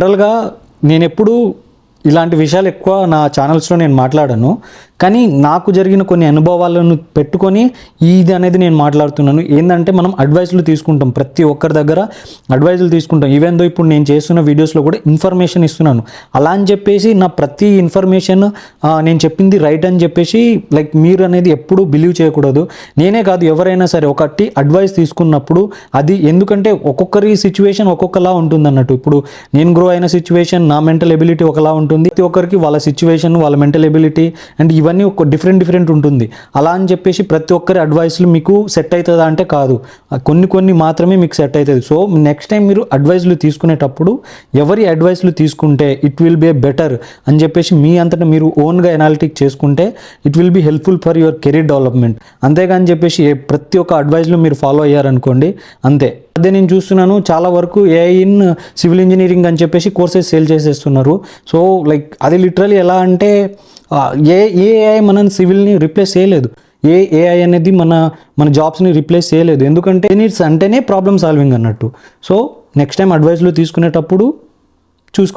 జనరల్గా నేను ఎప్పుడు ఇలాంటి విషయాలు ఎక్కువ నా ఛానల్స్లో నేను మాట్లాడాను, కానీ నాకు జరిగిన కొన్ని అనుభవాలను పెట్టుకొని ఇది అనేది నేను మాట్లాడుతున్నాను. ఏంటంటే మనం అడ్వైస్లు తీసుకుంటాం, ప్రతి ఒక్కరి దగ్గర అడ్వైజులు తీసుకుంటాం. ఈవెన్ దో ఇప్పుడు నేను చేస్తున్న వీడియోస్లో కూడా ఇన్ఫర్మేషన్ ఇస్తున్నాను. అలా అని చెప్పేసి నా ప్రతి ఇన్ఫర్మేషన్ నేను చెప్పింది రైట్ అని చెప్పేసి లైక్ మీరు అనేది ఎప్పుడూ బిలీవ్ చేయకూడదు. నేనే కాదు, ఎవరైనా సరే ఒకటి అడ్వైస్ తీసుకున్నప్పుడు అది ఎందుకంటే ఒక్కొక్కరి సిచ్యువేషన్ ఒక్కొక్కలా ఉంటుంది అన్నట్టు. ఇప్పుడు నేను గ్రో అయిన సిచ్యువేషన్, నా మెంటల్ ఎబిలిటీ ఒకలా ఉంటుంది, ప్రతి ఒక్కరికి వాళ్ళ సిచ్యువేషన్, వాళ్ళ మెంటల్ ఎబిలిటీ అండ్ ఇవన్నీ ఒక డిఫరెంట్ ఉంటుంది. అలా అని చెప్పేసి ప్రతి ఒక్కరి అడ్వైస్లు మీకు సెట్ అవుతుందా అంటే కాదు, కొన్ని మాత్రమే మీకు సెట్ అవుతుంది. సో నెక్స్ట్ టైం మీరు అడ్వైస్లు తీసుకునేటప్పుడు ఎవరి అడ్వైస్లు తీసుకుంటే ఇట్ విల్ బి బెటర్ అని చెప్పేసి మీ అంతటా మీరు ఓన్గా ఎనాలిటిక్ చేసుకుంటే it will be helpful for your career development. అంతేగాని చెప్పేసి ప్రతి ఒక్క అడ్వైస్లు మీరు ఫాలో అయ్యారనుకోండి అంతే. అదే నేను చూస్తున్నాను చాలా వరకు ఏఐ ఇన్ సివిల్ ఇంజనీరింగ్ అని చెప్పేసి కోర్సెస్ సేల్ చేసేస్తున్నారు. సో లైక్ అది లిటరలీ ఎలా అంటే ఏఐ మన సివిల్ని రిప్లేస్ చేయలేదు. ఏఐ అనేది మన జాబ్స్ని రిప్లేస్ చేయలేదు. ఎందుకంటే ఇంజనీర్స్ అంటేనే ప్రాబ్లమ్ సాల్వింగ్ అన్నట్టు. సో నెక్స్ట్ టైం అడ్వైస్లు తీసుకునేటప్పుడు చూసుకోండి.